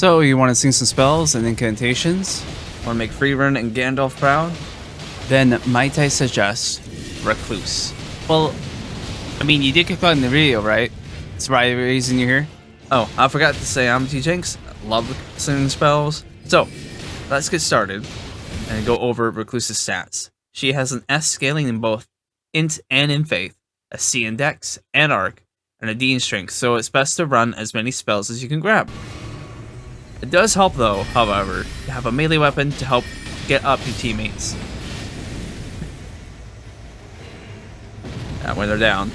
So, you want to sing some spells and incantations? Want to make Freerun and Gandalf proud? Then might I suggest Recluse. Well, I mean, you did click on the video, right? That's the reason you're here. Oh, I forgot to say I'm T-Jinx. I love singing spells. So, let's get started and go over Recluse's stats. She has an S scaling in both Int and in Faith, a C in Dex and Arc, and a D in Strength, so it's best to run as many spells as you can grab. It does help though, however, to have a melee weapon to help get up your teammates when they're down.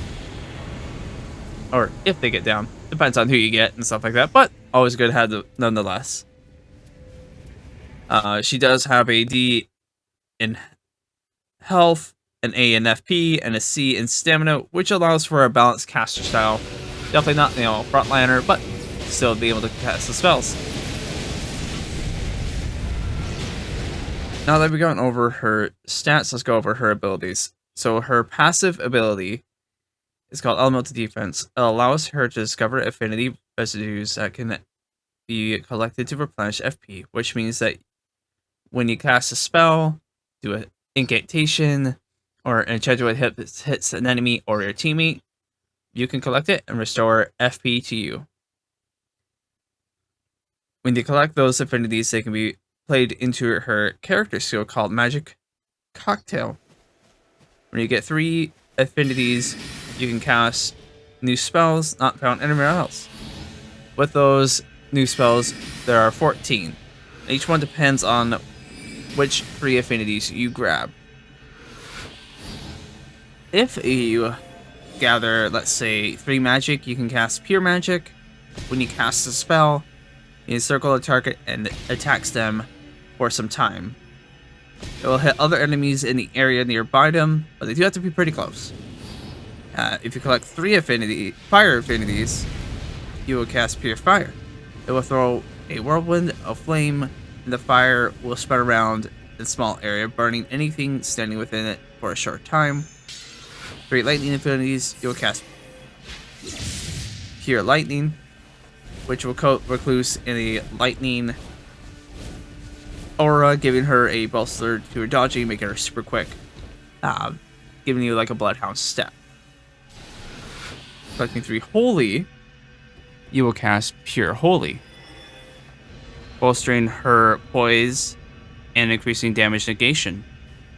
Or if they get down. Depends on who you get and stuff like that, but always good to have nonetheless. She does have a D in Health, an A in FP, and a C in Stamina, which allows for a balanced caster style. Definitely not, frontliner, but still be able to cast the spells. Now that we've gone over her stats, let's go over her abilities. So her passive ability is called Elemental Defense. It allows her to discover affinity residues that can be collected to replenish FP, which means that when you cast a spell, do an incantation, or an enchantment hits an enemy or your teammate, you can collect it and restore FP to you. When you collect those affinities, they can be played into her character skill called Magic Cocktail. When you get 3 affinities, you can cast new spells not found anywhere else. With those new spells, there are 14. Each one depends on which 3 affinities you grab. If you gather, let's say, 3 magic, you can cast Pure Magic. When you cast a spell, you encircle a target and attacks them for some time. It will hit other enemies in the area nearby them, but they do have to be pretty close. If you collect 3 fire affinities, you will cast Pure Fire. It will throw a whirlwind of flame, and the fire will spread around a small area, burning anything standing within it for a short time. 3 lightning affinities, you will cast Pure Lightning, which will coat Recluse in a lightning aura, giving her a bolster to her dodging, making her super quick, giving you like a Bloodhound step. Collecting 3 Holy, you will cast Pure Holy, bolstering her poise and increasing damage negation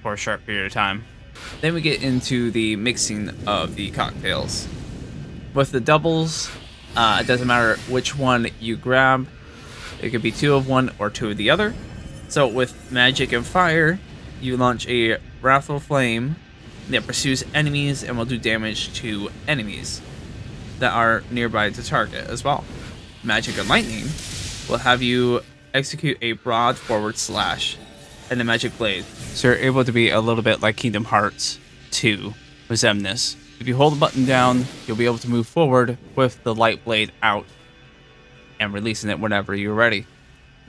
for a short period of time. Then we get into the mixing of the cocktails. With the doubles, it doesn't matter which one you grab. It could be 2 of one or 2 of the other. So with Magic and Fire, you launch a Wrathful Flame that pursues enemies and will do damage to enemies that are nearby the target as well. Magic and Lightning will have you execute a broad forward slash and a Magic Blade. So you're able to be a little bit like Kingdom Hearts 2 with Xemnas. If you hold the button down, you'll be able to move forward with the light blade out and releasing it whenever you're ready.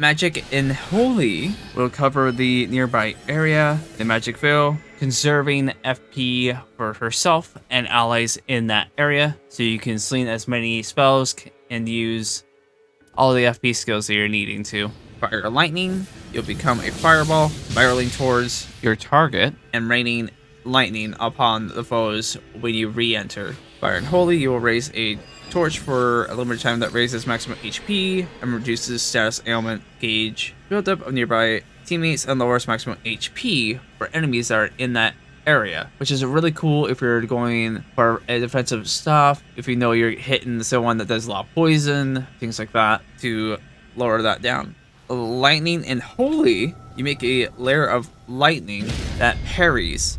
Magic in Holy will cover the nearby area in Magic Veil, conserving FP for herself and allies in that area, so you can sling as many spells and use all the FP skills that you're needing to. Fire and Lightning, you'll become a fireball, spiraling towards your target and raining lightning upon the foes when you re-enter. Fire and Holy, you will raise a torch for a limited time that raises maximum HP and reduces status ailment gauge buildup of nearby teammates and lowers maximum HP for enemies that are in that area, which is really cool if you're going for a defensive stuff, if you know you're hitting someone that does a lot of poison, things like that, to lower that down. Lightning and Holy, you make a layer of lightning that parries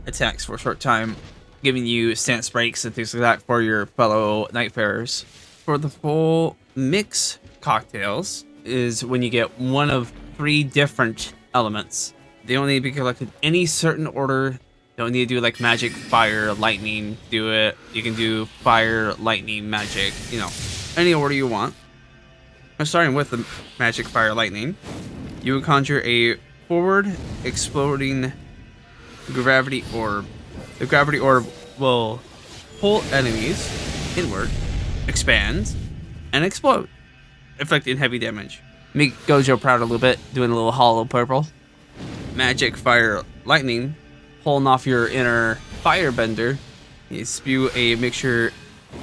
attacks for a short time, giving you stance breaks and things like that for your fellow Nightfarers. For the full mix cocktails is when you get 1 of 3 different elements. They don't need to be collected any certain order. Don't need to do like Magic, Fire, Lightning, do it. You can do Fire, Lightning, Magic, any order you want. Starting with the Magic, Fire, Lightning, you will conjure a forward exploding gravity orb. The gravity orb will pull enemies inward, expand, and explode. inflicting heavy damage. Make Gojo proud a little bit, doing a little hollow purple. Magic, fire, lightning, pulling off your inner firebender. You spew a mixture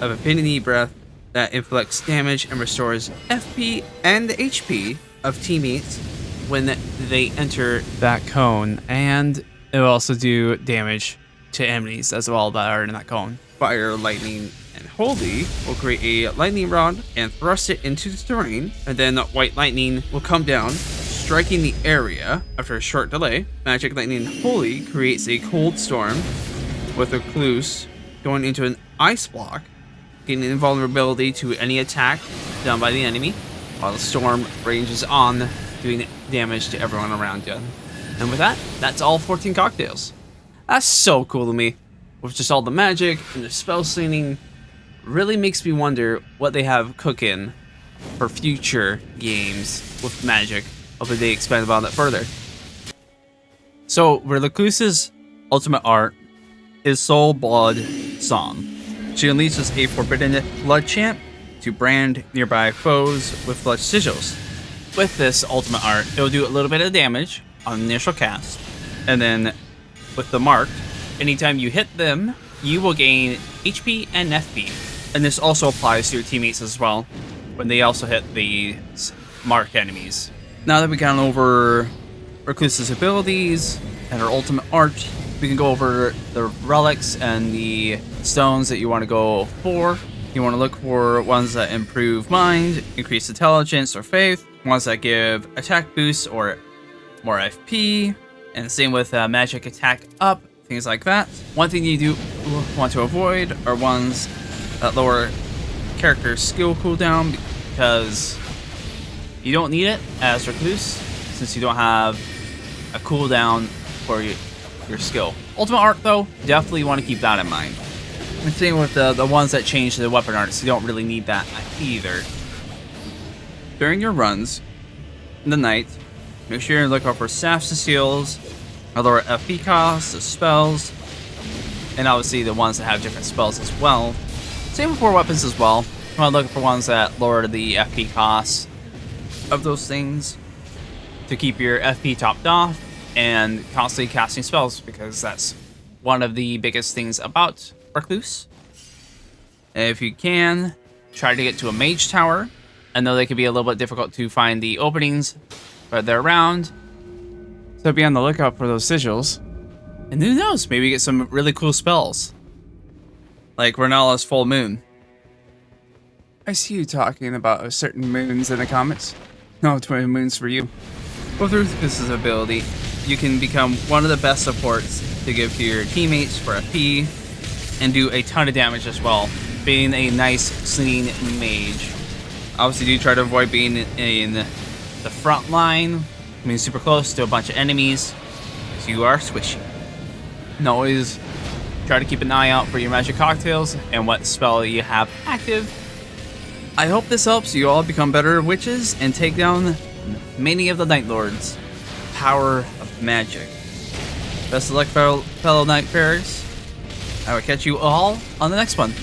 of affinity breath that inflicts damage and restores FP and HP of teammates when they enter that cone, and it will also do damage to enemies as well that are in that cone. Fire, lightning, and holy will create a lightning rod and thrust it into the terrain, and then white lightning will come down, striking the area after a short delay. Magic, lightning, and holy creates a cold storm with recluse going into an ice block, getting invulnerability to any attack done by the enemy, while the storm ranges on, doing damage to everyone around you. And with that, that's all 14 cocktails. That's so cool to me. With just all the magic and the spell slinging, really makes me wonder what they have cooking for future games with magic. Hopefully they expand upon that further. So, Recluse's ultimate art is Soul Blood Song. She unleashes a forbidden blood chant to brand nearby foes with blood sigils. With this ultimate art, it will do a little bit of damage on initial cast, and then with the marked, anytime you hit them, you will gain HP and FP. And this also applies to your teammates as well, when they also hit the marked enemies. Now that we've gone over Recluse's abilities and her ultimate art, we can go over the relics and the stones that you want to go for. You want to look for ones that improve mind, increase intelligence or faith, ones that give attack boosts or more FP, and same with magic attack up, things like that. One thing you do want to avoid are ones that lower character skill cooldown, because you don't need it as Recluse, since you don't have a cooldown for your skill. Ultimate art though, definitely want to keep that in mind. And same with the ones that change the weapon arts, you don't really need that either. During your runs in the night, make sure you look out for staffs and seals, lower FP costs of spells, and obviously the ones that have different spells as well. Same with 4 weapons as well. You want to look for ones that lower the FP costs of those things to keep your FP topped off and constantly casting spells, because that's one of the biggest things about Recluse. If you can, try to get to a mage tower. I know they can be a little bit difficult to find the openings, but they're around. So be on the lookout for those sigils. And who knows, maybe get some really cool spells. Like Renala's full moon. I see you talking about certain moons in the comments. No, 20 moons for you. With Recluse's ability, you can become one of the best supports to give to your teammates for FP, and do a ton of damage as well, being a nice slinging mage. Obviously do try to avoid being in the front line, being super close to a bunch of enemies, because you are squishy. And always try to keep an eye out for your magic cocktails and what spell you have active. I hope this helps you all become better witches and take down many of the Night Lords. Power of magic. Best of luck, fellow Nightfarers. I will catch you all on the next one.